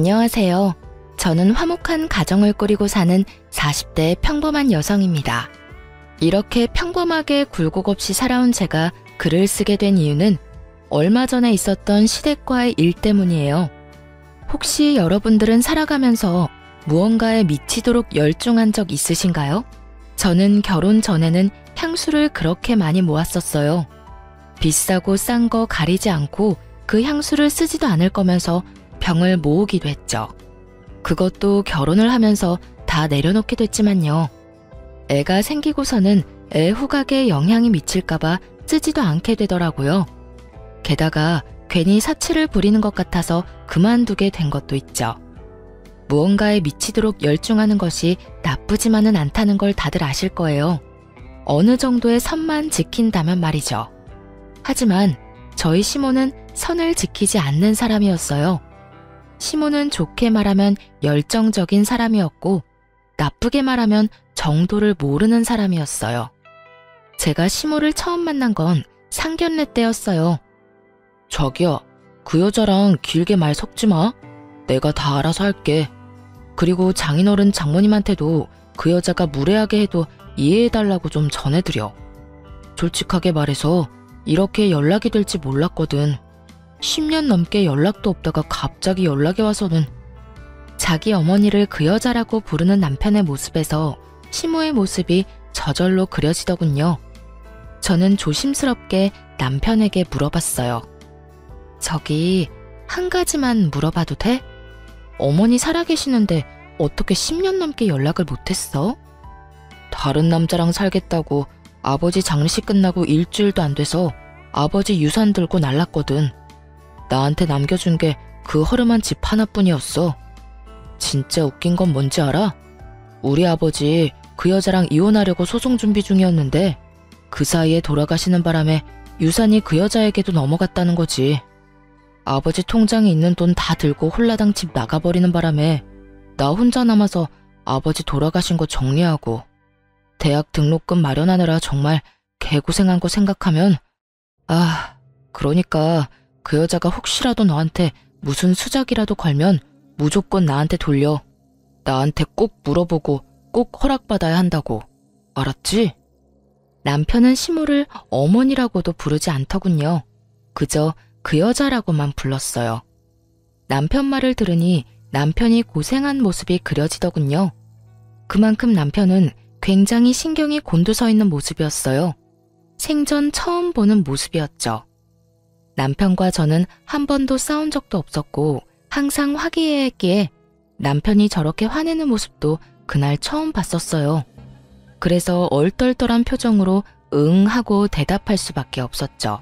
안녕하세요. 저는 화목한 가정을 꾸리고 사는 40대 평범한 여성입니다. 이렇게 평범하게 굴곡 없이 살아온 제가 글을 쓰게 된 이유는 얼마 전에 있었던 시댁과의 일 때문이에요. 혹시 여러분들은 살아가면서 무언가에 미치도록 열중한 적 있으신가요? 저는 결혼 전에는 향수를 그렇게 많이 모았었어요. 비싸고 싼 거 가리지 않고 그 향수를 쓰지도 않을 거면서 병을 모으기도 했죠. 그것도 결혼을 하면서 다 내려놓게 됐지만요. 애가 생기고서는 애 후각에 영향이 미칠까봐 쓰지도 않게 되더라고요. 게다가 괜히 사치를 부리는 것 같아서 그만두게 된 것도 있죠. 무언가에 미치도록 열중하는 것이 나쁘지만은 않다는 걸 다들 아실 거예요. 어느 정도의 선만 지킨다면 말이죠. 하지만 저희 시모는 선을 지키지 않는 사람이었어요. 시모는 좋게 말하면 열정적인 사람이었고 나쁘게 말하면 정도를 모르는 사람이었어요. 제가 시모를 처음 만난 건 상견례 때였어요. 자기야, 그 여자랑 길게 말 섞지 마. 내가 다 알아서 할게. 그리고 장인어른 장모님한테도 그 여자가 무례하게 해도 이해해달라고 좀 전해드려. 솔직하게 말해서 이렇게 연락이 될지 몰랐거든. 10년 넘게 연락도 없다가 갑자기 연락이 와서는. 자기 어머니를 그 여자라고 부르는 남편의 모습에서 시모의 모습이 저절로 그려지더군요. 저는 조심스럽게 남편에게 물어봤어요. 저기 한 가지만 물어봐도 돼? 어머니 살아계시는데 어떻게 10년 넘게 연락을 못했어? 다른 남자랑 살겠다고 아버지 장례식 끝나고 일주일도 안 돼서 아버지 유산 들고 날랐거든. 나한테 남겨준 게 그 허름한 집 하나뿐이었어. 진짜 웃긴 건 뭔지 알아? 우리 아버지 그 여자랑 이혼하려고 소송 준비 중이었는데 그 사이에 돌아가시는 바람에 유산이 그 여자에게도 넘어갔다는 거지. 아버지 통장에 있는 돈 다 들고 홀라당 집 나가버리는 바람에 나 혼자 남아서 아버지 돌아가신 거 정리하고 대학 등록금 마련하느라 정말 개고생한 거 생각하면 그러니까 그 여자가 혹시라도 너한테 무슨 수작이라도 걸면 무조건 나한테 돌려. 나한테 꼭 물어보고 꼭 허락받아야 한다고. 알았지? 남편은 시모를 어머니라고도 부르지 않더군요. 그저 그 여자라고만 불렀어요. 남편 말을 들으니 남편이 고생한 모습이 그려지더군요. 그만큼 남편은 굉장히 신경이 곤두서 있는 모습이었어요. 생전 처음 보는 모습이었죠. 남편과 저는 한 번도 싸운 적도 없었고 항상 화기애애했기에 남편이 저렇게 화내는 모습도 그날 처음 봤었어요. 그래서 얼떨떨한 표정으로 응 하고 대답할 수밖에 없었죠.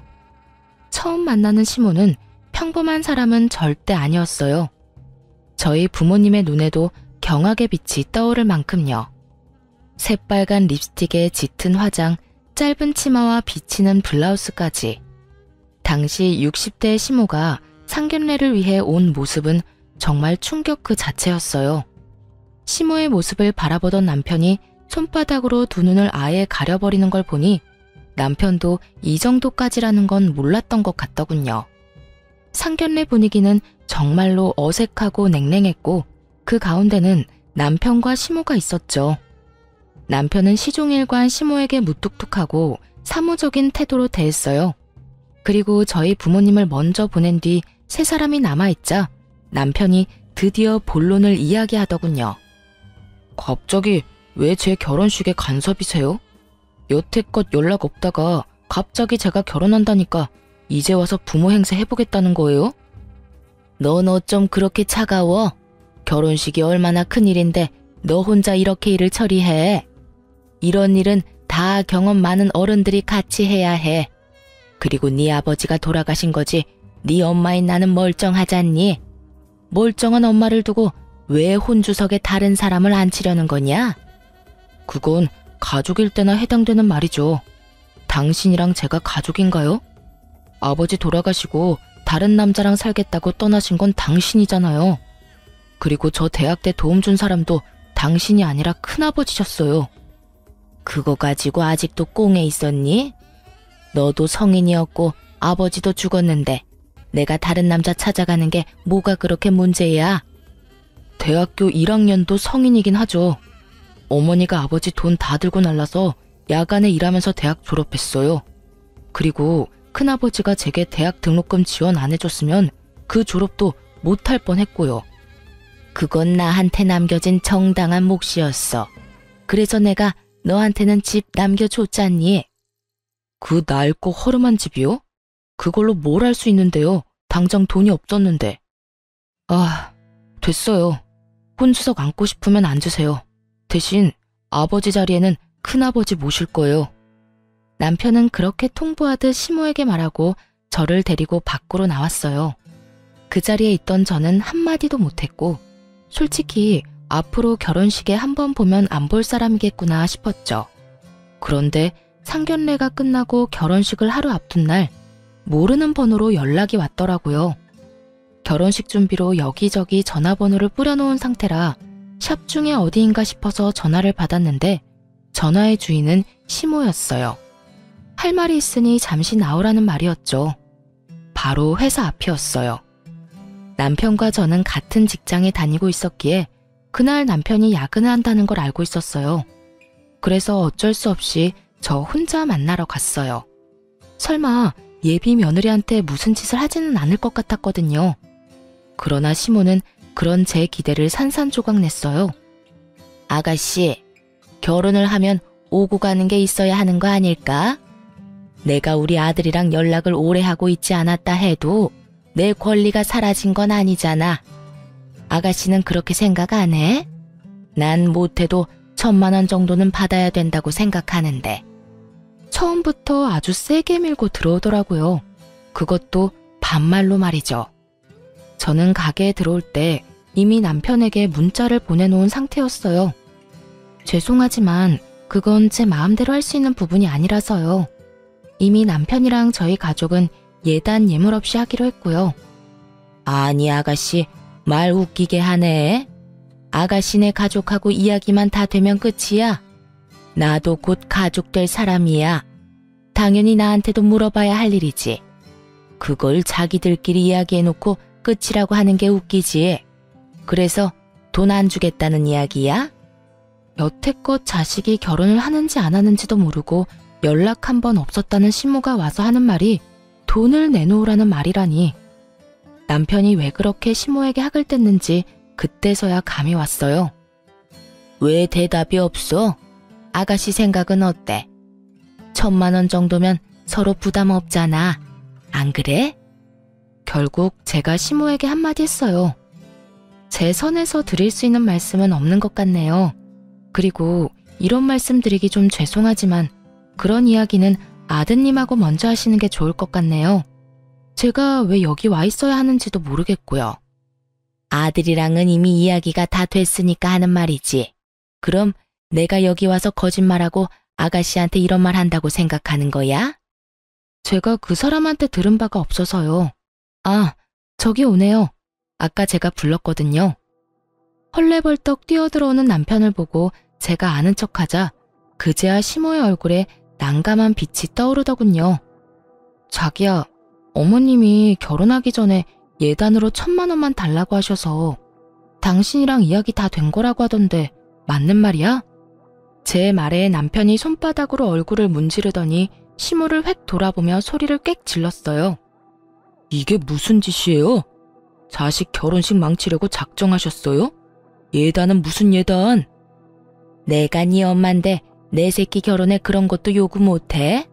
처음 만나는 시모는 평범한 사람은 절대 아니었어요. 저희 부모님의 눈에도 경악의 빛이 떠오를 만큼요. 새빨간 립스틱에 짙은 화장, 짧은 치마와 비치는 블라우스까지. 당시 60대의 시모가 상견례를 위해 온 모습은 정말 충격 그 자체였어요. 시모의 모습을 바라보던 남편이 손바닥으로 두 눈을 아예 가려버리는 걸 보니 남편도 이 정도까지라는 건 몰랐던 것 같더군요. 상견례 분위기는 정말로 어색하고 냉랭했고 그 가운데는 남편과 시모가 있었죠. 남편은 시종일관 시모에게 무뚝뚝하고 사무적인 태도로 대했어요. 그리고 저희 부모님을 먼저 보낸 뒤 세 사람이 남아있자 남편이 드디어 본론을 이야기하더군요. 갑자기 왜 제 결혼식에 간섭이세요? 여태껏 연락 없다가 갑자기 제가 결혼한다니까 이제 와서 부모 행세 해보겠다는 거예요? 넌 어쩜 그렇게 차가워? 결혼식이 얼마나 큰일인데 너 혼자 이렇게 일을 처리해? 이런 일은 다 경험 많은 어른들이 같이 해야 해. 그리고 네 아버지가 돌아가신 거지 네 엄마인 나는 멀쩡하잖니? 멀쩡한 엄마를 두고 왜 혼주석에 다른 사람을 앉히려는 거냐? 그건 가족일 때나 해당되는 말이죠. 당신이랑 제가 가족인가요? 아버지 돌아가시고 다른 남자랑 살겠다고 떠나신 건 당신이잖아요. 그리고 저 대학 때 도움 준 사람도 당신이 아니라 큰아버지셨어요. 그거 가지고 아직도 꽁에 있었니? 너도 성인이었고 아버지도 죽었는데 내가 다른 남자 찾아가는 게 뭐가 그렇게 문제야? 대학교 1학년도 성인이긴 하죠. 어머니가 아버지 돈 다 들고 날라서 야간에 일하면서 대학 졸업했어요. 그리고 큰아버지가 제게 대학 등록금 지원 안 해줬으면 그 졸업도 못할 뻔했고요. 그건 나한테 남겨진 정당한 몫이었어. 그래서 내가 너한테는 집 남겨줬잖니. 그 낡고 허름한 집이요? 그걸로 뭘 할 수 있는데요. 당장 돈이 없었는데. 아, 됐어요. 혼주석 앉고 싶으면 앉으세요. 대신 아버지 자리에는 큰아버지 모실 거예요. 남편은 그렇게 통보하듯 시모에게 말하고 저를 데리고 밖으로 나왔어요. 그 자리에 있던 저는 한마디도 못했고 솔직히 앞으로 결혼식에 한 번 보면 안 볼 사람이겠구나 싶었죠. 그런데 상견례가 끝나고 결혼식을 하루 앞둔 날 모르는 번호로 연락이 왔더라고요. 결혼식 준비로 여기저기 전화번호를 뿌려놓은 상태라 샵 중에 어디인가 싶어서 전화를 받았는데 전화의 주인은 시모였어요. 할 말이 있으니 잠시 나오라는 말이었죠. 바로 회사 앞이었어요. 남편과 저는 같은 직장에 다니고 있었기에 그날 남편이 야근을 한다는 걸 알고 있었어요. 그래서 어쩔 수 없이 저 혼자 만나러 갔어요. 설마 예비 며느리한테 무슨 짓을 하지는 않을 것 같았거든요. 그러나 시모는 그런 제 기대를 산산조각 냈어요. 아가씨, 결혼을 하면 오고 가는 게 있어야 하는 거 아닐까? 내가 우리 아들이랑 연락을 오래 하고 있지 않았다 해도 내 권리가 사라진 건 아니잖아. 아가씨는 그렇게 생각 안 해? 난 못해도 1,000만 원 정도는 받아야 된다고 생각하는데. 처음부터 아주 세게 밀고 들어오더라고요. 그것도 반말로 말이죠. 저는 가게에 들어올 때 이미 남편에게 문자를 보내놓은 상태였어요. 죄송하지만 그건 제 마음대로 할 수 있는 부분이 아니라서요. 이미 남편이랑 저희 가족은 예단 예물 없이 하기로 했고요. 아니 아가씨, 말 웃기게 하네. 아가씨네 가족하고 이야기만 다 되면 끝이야. 나도 곧 가족 될 사람이야. 당연히 나한테도 물어봐야 할 일이지. 그걸 자기들끼리 이야기해놓고 끝이라고 하는 게 웃기지. 그래서 돈 안 주겠다는 이야기야? 여태껏 자식이 결혼을 하는지 안 하는지도 모르고 연락 한 번 없었다는 시모가 와서 하는 말이 돈을 내놓으라는 말이라니. 남편이 왜 그렇게 시모에게 학을 뗐는지 그때서야 감이 왔어요. 왜 대답이 없어? 아가씨 생각은 어때? 1,000만 원 정도면 서로 부담 없잖아. 안 그래? 결국 제가 시모에게 한마디 했어요. 제 선에서 드릴 수 있는 말씀은 없는 것 같네요. 그리고 이런 말씀 드리기 좀 죄송하지만 그런 이야기는 아드님하고 먼저 하시는 게 좋을 것 같네요. 제가 왜 여기 와 있어야 하는지도 모르겠고요. 아들이랑은 이미 이야기가 다 됐으니까 하는 말이지. 그럼 내가 여기 와서 거짓말하고 아가씨한테 이런 말 한다고 생각하는 거야? 제가 그 사람한테 들은 바가 없어서요. 아, 저기 오네요. 아까 제가 불렀거든요. 헐레벌떡 뛰어들어오는 남편을 보고 제가 아는 척하자 그제야 시모의 얼굴에 난감한 빛이 떠오르더군요. 자기야, 어머님이 결혼하기 전에 예단으로 1,000만 원만 달라고 하셔서 당신이랑 이야기 다 된 거라고 하던데 맞는 말이야? 제 말에 남편이 손바닥으로 얼굴을 문지르더니 시모를 획 돌아보며 소리를 꽥 질렀어요. 이게 무슨 짓이에요? 자식 결혼식 망치려고 작정하셨어요? 예단은 무슨 예단? 내가 네 엄마인데 내 새끼 결혼에 그런 것도 요구 못해?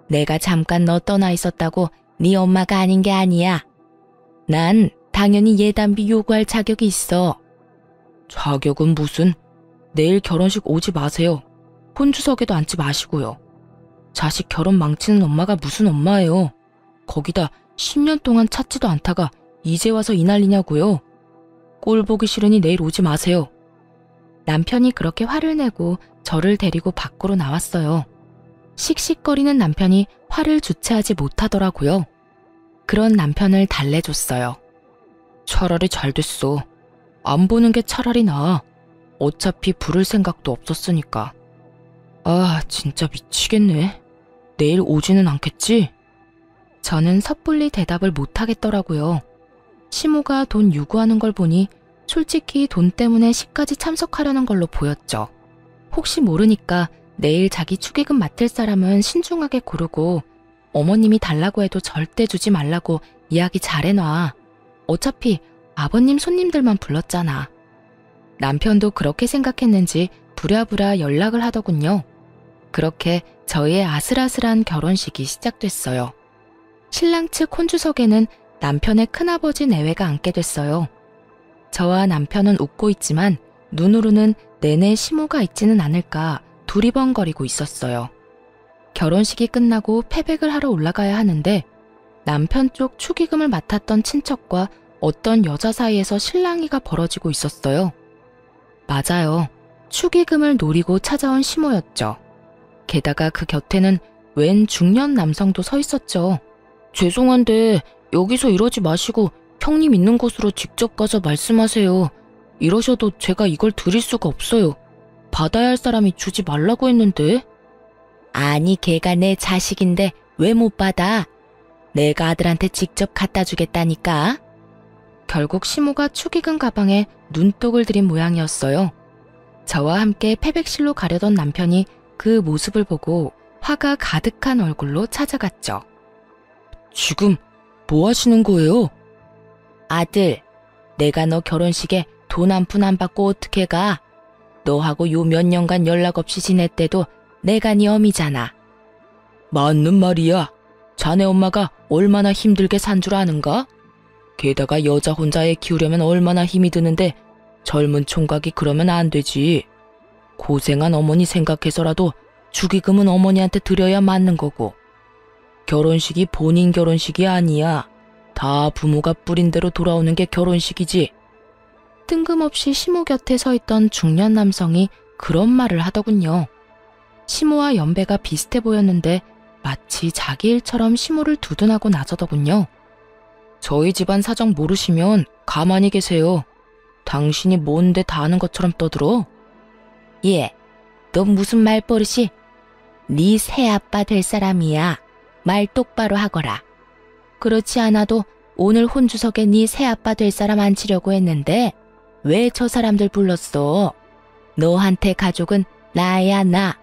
내가 잠깐 너 떠나 있었다고 네 엄마가 아닌 게 아니야. 난 당연히 예단비 요구할 자격이 있어. 자격은 무슨? 내일 결혼식 오지 마세요. 혼주석에도 앉지 마시고요. 자식 결혼 망치는 엄마가 무슨 엄마예요. 거기다 10년 동안 찾지도 않다가 이제 와서 이 난리냐고요. 꼴 보기 싫으니 내일 오지 마세요. 남편이 그렇게 화를 내고 저를 데리고 밖으로 나왔어요. 씩씩거리는 남편이 화를 주체하지 못하더라고요. 그런 남편을 달래줬어요. 차라리 잘 됐어. 안 보는 게 차라리 나아. 어차피 부를 생각도 없었으니까. 아, 진짜 미치겠네. 내일 오지는 않겠지? 저는 섣불리 대답을 못하겠더라고요. 시모가 돈 요구하는 걸 보니 솔직히 돈 때문에 시까지 참석하려는 걸로 보였죠. 혹시 모르니까 내일 자기 축의금 맡을 사람은 신중하게 고르고 어머님이 달라고 해도 절대 주지 말라고 이야기 잘 해놔. 어차피 아버님 손님들만 불렀잖아. 남편도 그렇게 생각했는지 부랴부랴 연락을 하더군요. 그렇게 저희의 아슬아슬한 결혼식이 시작됐어요. 신랑 측 혼주석에는 남편의 큰아버지 내외가 앉게 됐어요. 저와 남편은 웃고 있지만 눈으로는 내내 시모가 있지는 않을까 두리번거리고 있었어요. 결혼식이 끝나고 패백을 하러 올라가야 하는데 남편 쪽 축의금을 맡았던 친척과 어떤 여자 사이에서 실랑이가 벌어지고 있었어요. 맞아요. 축의금을 노리고 찾아온 시모였죠. 게다가 그 곁에는 웬 중년 남성도 서 있었죠. 죄송한데 여기서 이러지 마시고 형님 있는 곳으로 직접 가서 말씀하세요. 이러셔도 제가 이걸 드릴 수가 없어요. 받아야 할 사람이 주지 말라고 했는데. 아니 걔가 내 자식인데 왜 못 받아? 내가 아들한테 직접 갖다 주겠다니까. 결국 시모가 축의금 가방에 눈독을 들인 모양이었어요. 저와 함께 패백실로 가려던 남편이 그 모습을 보고 화가 가득한 얼굴로 찾아갔죠. 지금 뭐 하시는 거예요? 아들, 내가 너 결혼식에 돈 한 푼 안 받고 어떻게 가? 너하고 요 몇 년간 연락 없이 지냈대도 내가 네 어미잖아. 맞는 말이야. 자네 엄마가 얼마나 힘들게 산 줄 아는가? 게다가 여자 혼자 애 키우려면 얼마나 힘이 드는데 젊은 총각이 그러면 안 되지. 고생한 어머니 생각해서라도 축의금은 어머니한테 드려야 맞는 거고. 결혼식이 본인 결혼식이 아니야. 다 부모가 뿌린 대로 돌아오는 게 결혼식이지. 뜬금없이 시모 곁에 서 있던 중년 남성이 그런 말을 하더군요. 시모와 연배가 비슷해 보였는데 마치 자기 일처럼 시모를 두둔하고 나서더군요. 저희 집안 사정 모르시면 가만히 계세요. 당신이 뭔데 다 아는 것처럼 떠들어? 예, 너 무슨 말버릇이? 네 새아빠 될 사람이야. 말 똑바로 하거라. 그렇지 않아도 오늘 혼주석에 네 새아빠 될 사람 앉히려고 했는데 왜 저 사람들 불렀어? 너한테 가족은 나야 나.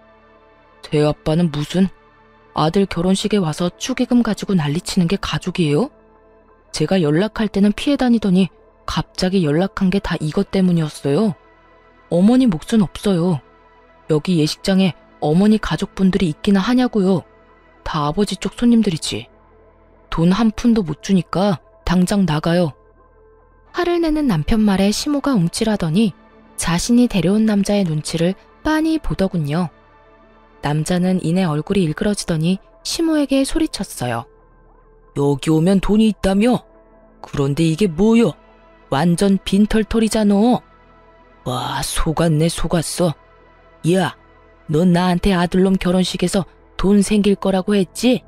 새아빠는 무슨? 아들 결혼식에 와서 축의금 가지고 난리치는 게 가족이에요? 제가 연락할 때는 피해 다니더니 갑자기 연락한 게 다 이것 때문이었어요. 어머니 몫은 없어요. 여기 예식장에 어머니 가족분들이 있기나 하냐고요. 다 아버지 쪽 손님들이지. 돈 한 푼도 못 주니까 당장 나가요. 화를 내는 남편 말에 시모가 움찔하더니 자신이 데려온 남자의 눈치를 빤히 보더군요. 남자는 이내 얼굴이 일그러지더니 시모에게 소리쳤어요. 여기 오면 돈이 있다며? 그런데 이게 뭐여? 완전 빈털털이잖아. 와, 속았네 속았어. 야, 넌 나한테 아들놈 결혼식에서 돈 생길 거라고 했지?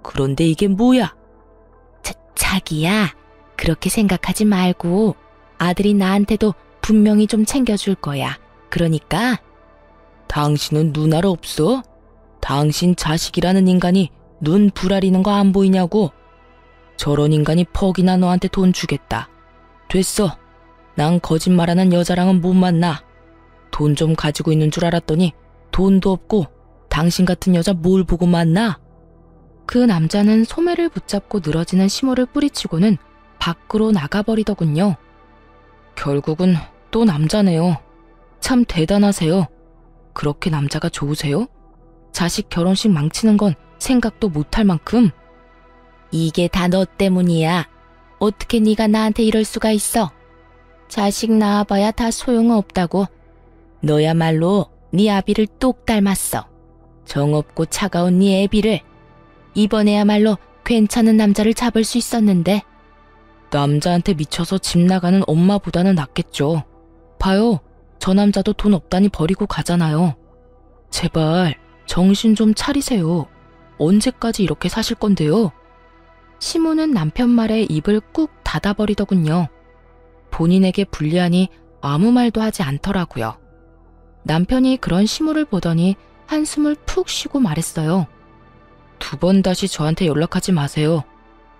그런데 이게 뭐야? 자기야, 그렇게 생각하지 말고 아들이 나한테도 분명히 좀 챙겨줄 거야. 그러니까. 당신은 눈 알아 없어? 당신 자식이라는 인간이 눈 부라리는 거 안 보이냐고? 저런 인간이 퍽이나 너한테 돈 주겠다. 됐어. 난 거짓말하는 여자랑은 못 만나. 돈 좀 가지고 있는 줄 알았더니 돈도 없고 당신 같은 여자 뭘 보고 만나? 그 남자는 소매를 붙잡고 늘어지는 시모를 뿌리치고는 밖으로 나가버리더군요. 결국은 또 남자네요. 참 대단하세요. 그렇게 남자가 좋으세요? 자식 결혼식 망치는 건 생각도 못할 만큼. 이게 다 너 때문이야. 어떻게 네가 나한테 이럴 수가 있어? 자식 낳아봐야 다 소용없다고. 너야말로 네 아비를 똑 닮았어. 정없고 차가운 네 애비를. 이번에야말로 괜찮은 남자를 잡을 수 있었는데. 남자한테 미쳐서 집 나가는 엄마보다는 낫겠죠. 봐요. 저 남자도 돈 없다니 버리고 가잖아요. 제발 정신 좀 차리세요. 언제까지 이렇게 사실 건데요? 시모는 남편 말에 입을 꾹 닫아버리더군요. 본인에게 불리하니 아무 말도 하지 않더라고요. 남편이 그런 시모를 보더니 한숨을 푹 쉬고 말했어요. 2번 다시 저한테 연락하지 마세요.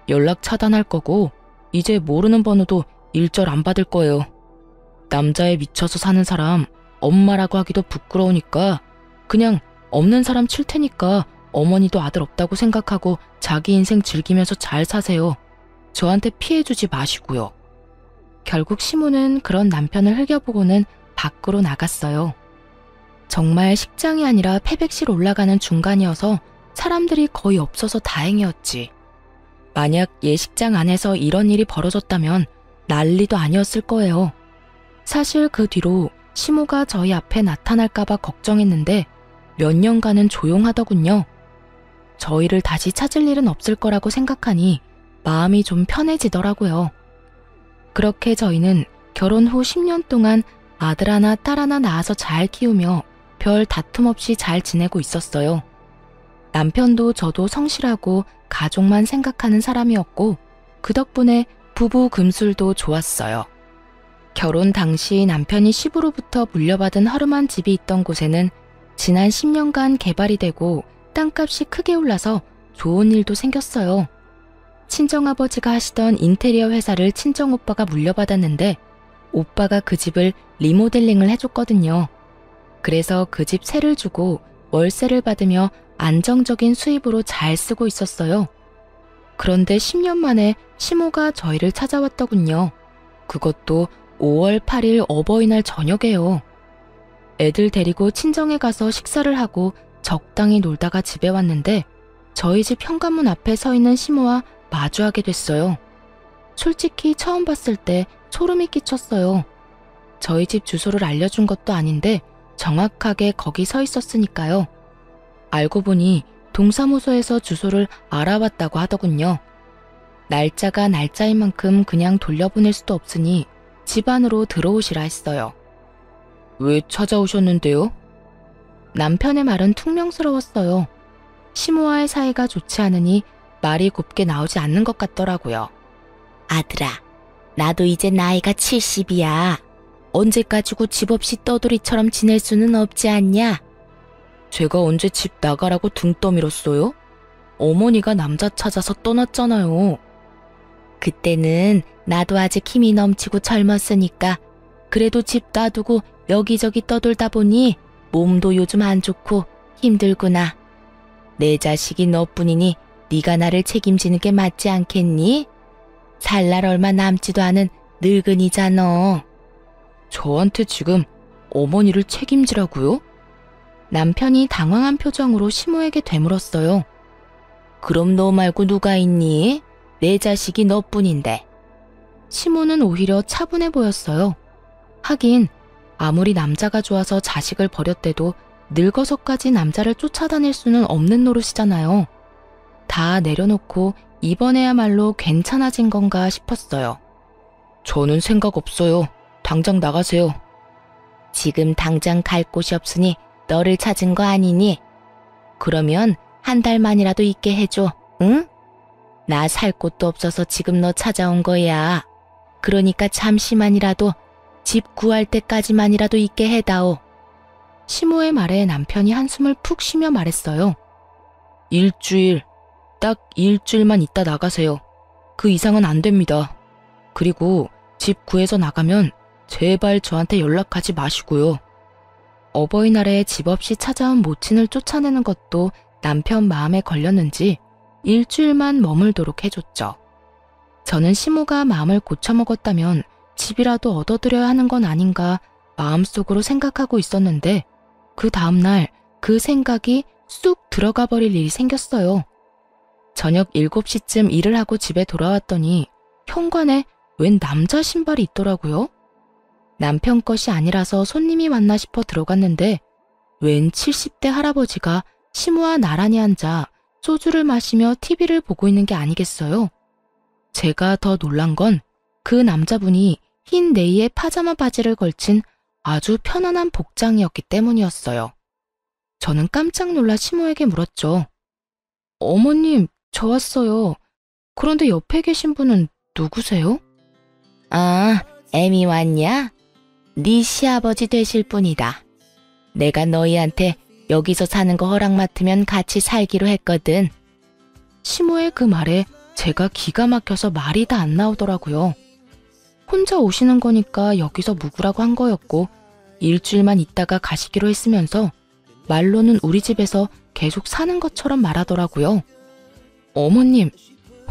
연락 차단할 거고 이제 모르는 번호도 일절 안 받을 거예요. 남자에 미쳐서 사는 사람 엄마라고 하기도 부끄러우니까 그냥 없는 사람 칠 테니까 어머니도 아들 없다고 생각하고 자기 인생 즐기면서 잘 사세요. 저한테 피해주지 마시고요. 결국 시모는 그런 남편을 흘겨보고는 밖으로 나갔어요. 정말 식장이 아니라 패백실 올라가는 중간이어서 사람들이 거의 없어서 다행이었지. 만약 예식장 안에서 이런 일이 벌어졌다면 난리도 아니었을 거예요. 사실 그 뒤로 시모가 저희 앞에 나타날까봐 걱정했는데 몇 년간은 조용하더군요. 저희를 다시 찾을 일은 없을 거라고 생각하니 마음이 좀 편해지더라고요. 그렇게 저희는 결혼 후 10년 동안 아들 하나 딸 하나 낳아서 잘 키우며 별 다툼 없이 잘 지내고 있었어요. 남편도 저도 성실하고 가족만 생각하는 사람이었고 그 덕분에 부부 금술도 좋았어요. 결혼 당시 남편이 시부로부터 물려받은 허름한 집이 있던 곳에는 지난 10년간 개발이 되고 땅값이 크게 올라서 좋은 일도 생겼어요. 친정아버지가 하시던 인테리어 회사를 친정오빠가 물려받았는데 오빠가 그 집을 리모델링을 해줬거든요. 그래서 그 집 세를 주고 월세를 받으며 안정적인 수입으로 잘 쓰고 있었어요. 그런데 10년 만에 시모가 저희를 찾아왔더군요. 그것도 5월 8일 어버이날 저녁에요. 애들 데리고 친정에 가서 식사를 하고 적당히 놀다가 집에 왔는데 저희 집 현관문 앞에 서 있는 시모와 마주하게 됐어요. 솔직히 처음 봤을 때 소름이 끼쳤어요. 저희 집 주소를 알려준 것도 아닌데 정확하게 거기 서 있었으니까요. 알고 보니 동사무소에서 주소를 알아봤다고 하더군요. 날짜가 날짜인 만큼 그냥 돌려보낼 수도 없으니 집 안으로 들어오시라 했어요. 왜 찾아오셨는데요? 남편의 말은 퉁명스러웠어요. 시모와의 사이가 좋지 않으니 말이 곱게 나오지 않는 것 같더라고요. 아들아, 나도 이제 나이가 70이야. 언제까지고 집 없이 떠돌이처럼 지낼 수는 없지 않냐? 제가 언제 집 나가라고 등 떠밀었어요? 어머니가 남자 찾아서 떠났잖아요. 그때는 나도 아직 힘이 넘치고 젊었으니까 그래도 집 놔두고 여기저기 떠돌다 보니 몸도 요즘 안 좋고 힘들구나. 내 자식이 너뿐이니 네가 나를 책임지는 게 맞지 않겠니? 살 날 얼마 남지도 않은 늙은이잖아. 저한테 지금 어머니를 책임지라고요? 남편이 당황한 표정으로 시모에게 되물었어요. 그럼 너 말고 누가 있니? 내 자식이 너뿐인데. 시모는 오히려 차분해 보였어요. 하긴 아무리 남자가 좋아서 자식을 버렸대도 늙어서까지 남자를 쫓아다닐 수는 없는 노릇이잖아요. 다 내려놓고 이번에야말로 괜찮아진 건가 싶었어요. 저는 생각 없어요. 당장 나가세요. 지금 당장 갈 곳이 없으니 너를 찾은 거 아니니? 그러면 한 달만이라도 있게 해줘, 응? 나 살 곳도 없어서 지금 너 찾아온 거야. 그러니까 잠시만이라도 집 구할 때까지만이라도 있게 해다오. 시모의 말에 남편이 한숨을 푹 쉬며 말했어요. 일주일, 딱 일주일만 있다 나가세요. 그 이상은 안 됩니다. 그리고 집 구해서 나가면 제발 저한테 연락하지 마시고요. 어버이날에 집 없이 찾아온 모친을 쫓아내는 것도 남편 마음에 걸렸는지 일주일만 머물도록 해줬죠. 저는 시모가 마음을 고쳐먹었다면 집이라도 얻어들여야 하는 건 아닌가 마음속으로 생각하고 있었는데 그 다음날 그 생각이 쑥 들어가 버릴 일이 생겼어요. 저녁 7시쯤 일을 하고 집에 돌아왔더니 현관에 웬 남자 신발이 있더라고요. 남편 것이 아니라서 손님이 왔나 싶어 들어갔는데 웬 70대 할아버지가 시모와 나란히 앉아 소주를 마시며 TV를 보고 있는 게 아니겠어요? 제가 더 놀란 건 그 남자분이 흰 네이에 파자마 바지를 걸친 아주 편안한 복장이었기 때문이었어요. 저는 깜짝 놀라 시모에게 물었죠. 어머님, 저 왔어요. 그런데 옆에 계신 분은 누구세요? 아, 애미 왔냐? 네 시아버지 되실 분이다. 내가 너희한테 여기서 사는 거 허락 맡으면 같이 살기로 했거든. 시모의 그 말에 제가 기가 막혀서 말이 다 안 나오더라고요. 혼자 오시는 거니까 여기서 묵으라고 한 거였고 일주일만 있다가 가시기로 했으면서 말로는 우리 집에서 계속 사는 것처럼 말하더라고요. 어머님,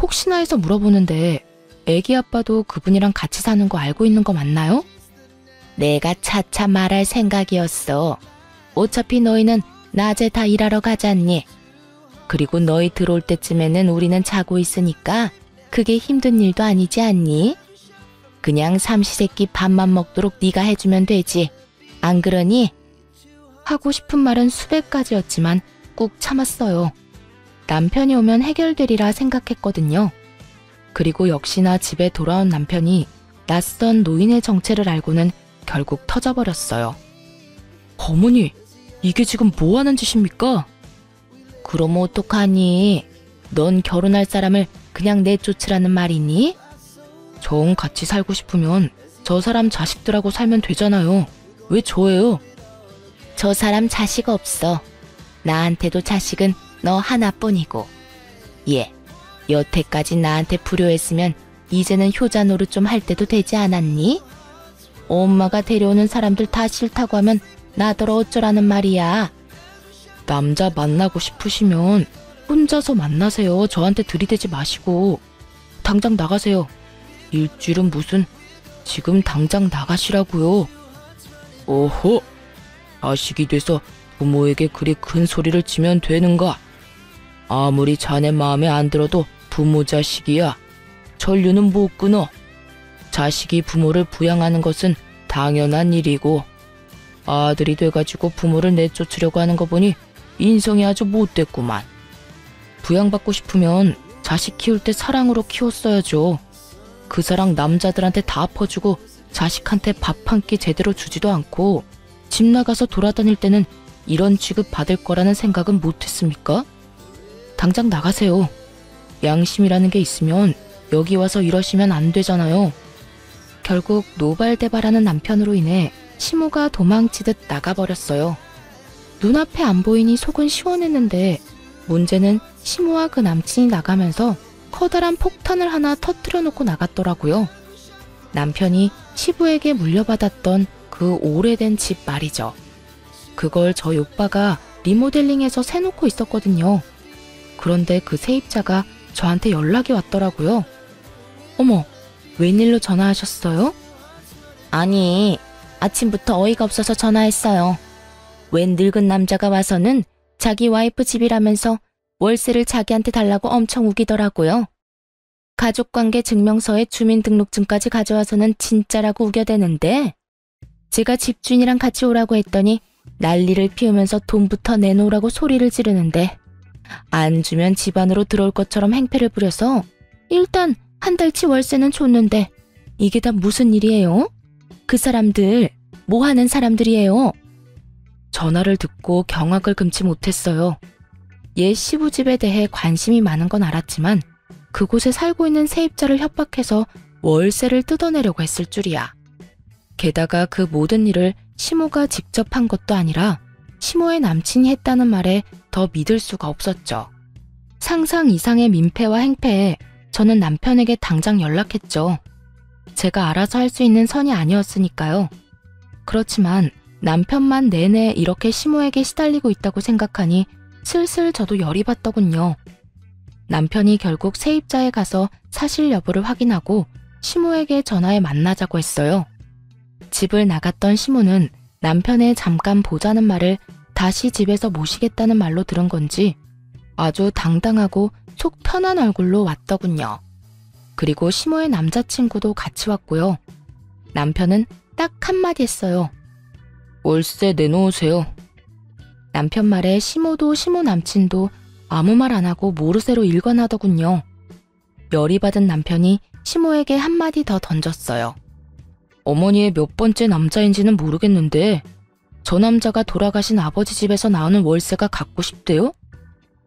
혹시나 해서 물어보는데 애기 아빠도 그분이랑 같이 사는 거 알고 있는 거 맞나요? 내가 차차 말할 생각이었어. 어차피 너희는 낮에 다 일하러 가잖니. 그리고 너희 들어올 때쯤에는 우리는 자고 있으니까 그게 힘든 일도 아니지 않니? 그냥 삼시세끼 밥만 먹도록 네가 해주면 되지. 안 그러니? 하고 싶은 말은 수백 가지였지만 꾹 참았어요. 남편이 오면 해결되리라 생각했거든요. 그리고 역시나 집에 돌아온 남편이 낯선 노인의 정체를 알고는 결국 터져버렸어요. 어머니, 이게 지금 뭐 하는 짓입니까? 그럼 어떡하니? 넌 결혼할 사람을 그냥 내쫓으라는 말이니? 정 같이 살고 싶으면 저 사람 자식들하고 살면 되잖아요. 왜 저예요? 저 사람 자식 없어. 나한테도 자식은 너 하나뿐이고. 예, 여태까지 나한테 불효했으면 이제는 효자 노릇 좀 할 때도 되지 않았니? 엄마가 데려오는 사람들 다 싫다고 하면 나더러 어쩌라는 말이야. 남자 만나고 싶으시면 혼자서 만나세요. 저한테 들이대지 마시고. 당장 나가세요. 일주일은 무슨, 지금 당장 나가시라고요. 오호, 자식이 돼서 부모에게 그리 큰 소리를 치면 되는가? 아무리 자네 마음에 안 들어도 부모 자식이야. 전류는 못 끊어. 자식이 부모를 부양하는 것은 당연한 일이고, 아들이 돼가지고 부모를 내쫓으려고 하는 거 보니 인성이 아주 못됐구만. 부양받고 싶으면 자식 키울 때 사랑으로 키웠어야죠. 그 사랑 남자들한테 다 퍼주고 자식한테 밥 한 끼 제대로 주지도 않고 집 나가서 돌아다닐 때는 이런 취급 받을 거라는 생각은 못했습니까? 당장 나가세요. 양심이라는 게 있으면 여기 와서 이러시면 안 되잖아요. 결국 노발대발하는 남편으로 인해 시모가 도망치듯 나가버렸어요. 눈앞에 안 보이니 속은 시원했는데 문제는 시모와 그 남친이 나가면서 커다란 폭탄을 하나 터뜨려 놓고 나갔더라고요. 남편이 시부에게 물려받았던 그 오래된 집 말이죠. 그걸 저희 오빠가 리모델링해서 세놓고 있었거든요. 그런데 그 세입자가 저한테 연락이 왔더라고요. 어머, 웬일로 전화하셨어요? 아니, 아침부터 어이가 없어서 전화했어요. 웬 늙은 남자가 와서는 자기 와이프 집이라면서 월세를 자기한테 달라고 엄청 우기더라고요. 가족관계 증명서에 주민등록증까지 가져와서는 진짜라고 우겨대는데 제가 집주인이랑 같이 오라고 했더니 난리를 피우면서 돈부터 내놓으라고 소리를 지르는데 안 주면 집 안으로 들어올 것처럼 행패를 부려서 일단 한 달치 월세는 줬는데 이게 다 무슨 일이에요? 그 사람들 뭐 하는 사람들이에요? 전화를 듣고 경악을 금치 못했어요. 옛 시부집에 대해 관심이 많은 건 알았지만 그곳에 살고 있는 세입자를 협박해서 월세를 뜯어내려고 했을 줄이야. 게다가 그 모든 일을 시모가 직접 한 것도 아니라 시모의 남친이 했다는 말에 더 믿을 수가 없었죠. 상상 이상의 민폐와 행패에 저는 남편에게 당장 연락했죠. 제가 알아서 할 수 있는 선이 아니었으니까요. 그렇지만 남편만 내내 이렇게 시모에게 시달리고 있다고 생각하니 슬슬 저도 열이 받더군요. 남편이 결국 세입자에 가서 사실 여부를 확인하고 시모에게 전화해 만나자고 했어요. 집을 나갔던 시모는 남편의 잠깐 보자는 말을 다시 집에서 모시겠다는 말로 들은 건지 아주 당당하고 속 편한 얼굴로 왔더군요. 그리고 시모의 남자친구도 같이 왔고요. 남편은 딱 한마디 했어요. 월세 내놓으세요. 남편 말에 시모도 시모 남친도 아무 말 안 하고 모르쇠로 일관하더군요. 열이 받은 남편이 시모에게 한마디 더 던졌어요. 어머니의 몇 번째 남자인지는 모르겠는데 저 남자가 돌아가신 아버지 집에서 나오는 월세가 갖고 싶대요?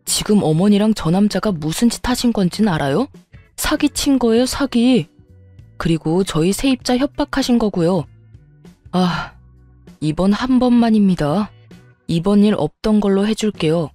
지금 어머니랑 저 남자가 무슨 짓 하신 건지는 알아요? 사기친 거예요, 사기. 그리고 저희 세입자 협박하신 거고요. 아, 이번 한 번만입니다. 이번 일 없던 걸로 해줄게요.